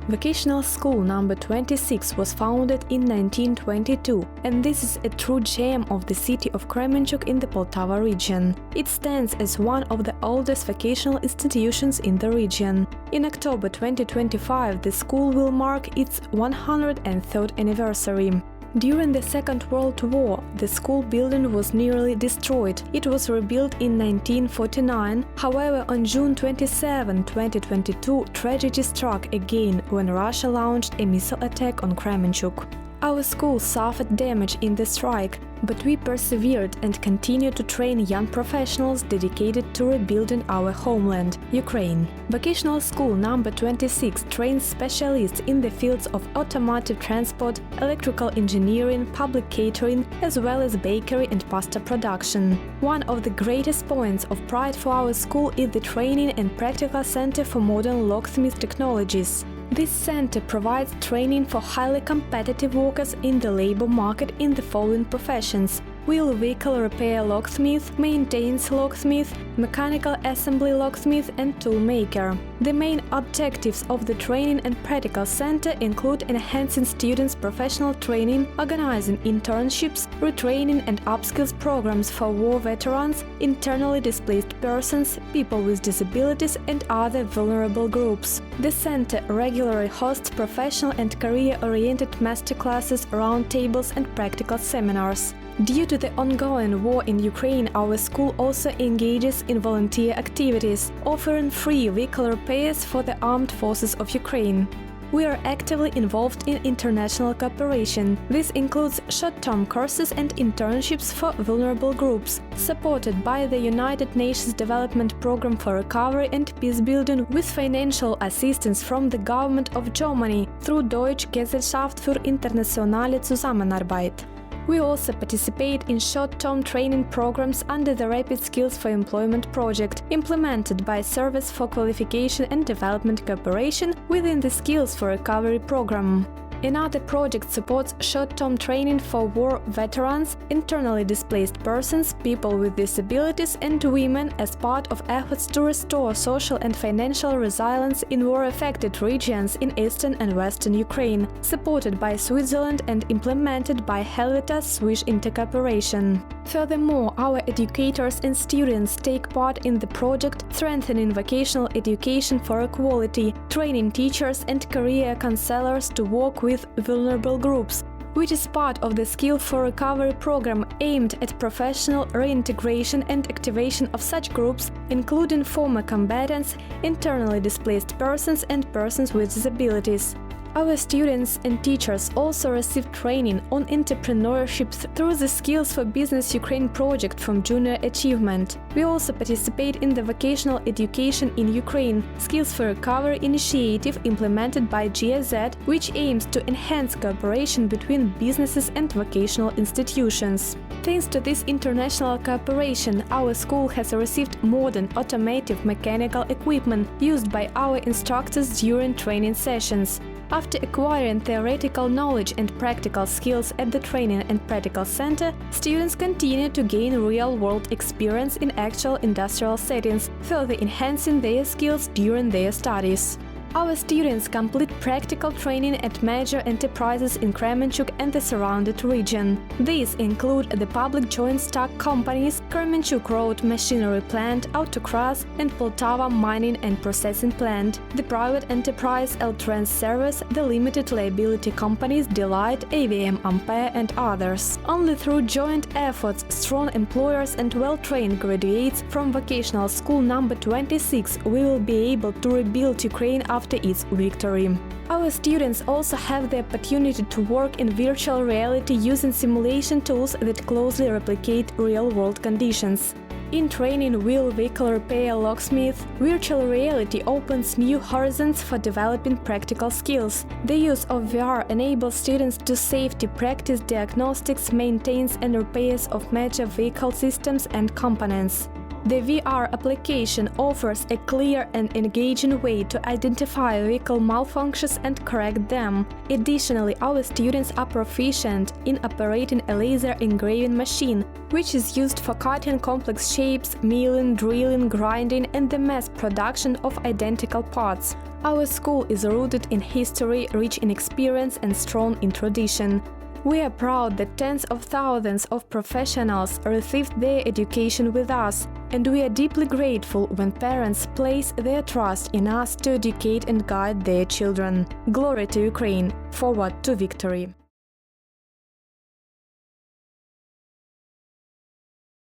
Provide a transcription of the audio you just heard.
Vocational School number 26 was founded in 1922, and this is a true gem of the city of Kременчука in the Poltava region. It stands as one of the oldest vocational institutions in the region. In October 2025, the school will mark its 103rd anniversary. During the Second World War, the school building was nearly destroyed. It was rebuilt in 1949. However, on June 27, 2022, tragedy struck again when Russia launched a missile attack on Кременчука. Our school suffered damage in the strike, but we persevered and continued to train young professionals dedicated to rebuilding our homeland, Ukraine. Vocational School number 26 trains specialists in the fields of automotive transport, electrical engineering, public catering, as well as bakery and pasta production. One of the greatest points of pride for our school is the training and practical center for modern locksmith technologies. This center provides training for highly competitive workers in the labor market in the following professions: wheel vehicle repair locksmith, maintenance locksmith, mechanical assembly locksmith, and toolmaker. The main objectives of the training and practical center include enhancing students' professional training, organizing internships, retraining and upskills programs for war veterans, internally displaced persons, people with disabilities, and other vulnerable groups. The center regularly hosts professional and career-oriented masterclasses, roundtables, and practical seminars. Due to the ongoing war in Ukraine, our school also engages in volunteer activities, offering free vehicle repairs for the armed forces of Ukraine. We are actively involved in international cooperation. This includes short-term courses and internships for vulnerable groups, supported by the United Nations Development Programme for Recovery and Peacebuilding with financial assistance from the government of Germany through Deutsche Gesellschaft für internationale Zusammenarbeit. We also participate in short-term training programs under the Rapid Skills for Employment project, implemented by Service for Qualification and Development Cooperation within the Skills for Recovery program. Another project supports short-term training for war veterans, internally displaced persons, people with disabilities, and women as part of efforts to restore social and financial resilience in war-affected regions in eastern and western Ukraine, supported by Switzerland and implemented by Helvetas Swiss Intercooperation. Furthermore, our educators and students take part in the project strengthening vocational education for equality, training teachers and career counselors to work with vulnerable groups, which is part of the Skill for Recovery program aimed at professional reintegration and activation of such groups, including former combatants, internally displaced persons, and persons with disabilities. Our students and teachers also receive training on entrepreneurship through the Skills for Business Ukraine project from Junior Achievement. We also participate in the Vocational Education in Ukraine Skills for Recovery initiative implemented by GSZ, which aims to enhance cooperation between businesses and vocational institutions. Thanks to this international cooperation, our school has received modern automotive mechanical equipment used by our instructors during training sessions. After acquiring theoretical knowledge and practical skills at the Training and Practical Center, students continue to gain real-world experience in actual industrial settings, further enhancing their skills during their studies. Our students complete practical training at major enterprises in Kременчука and the surrounded region. These include the public joint stock companies Кременчука Road Machinery Plant, Autocross, and Poltava Mining and Processing Plant, the private enterprise L-Trans Service, the limited liability companies Delight, AVM Ampere, and others. Only through joint efforts, strong employers and well-trained graduates from Vocational School number 26 we will be able to rebuild Ukraine after its victory. Our students also have the opportunity to work in virtual reality using simulation tools that closely replicate real-world conditions. In training wheel vehicle repair locksmith, virtual reality opens new horizons for developing practical skills. The use of VR enables students to safety practice diagnostics, maintenance and repairs of major vehicle systems and components. The VR application offers a clear and engaging way to identify vehicle malfunctions and correct them. Additionally, our students are proficient in operating a laser engraving machine, which is used for cutting complex shapes, milling, drilling, grinding, and the mass production of identical parts. Our school is rooted in history, rich in experience, and strong in tradition. We are proud that tens of thousands of professionals received their education with us, and we are deeply grateful when parents place their trust in us to educate and guide their children. Glory to Ukraine! Forward to victory!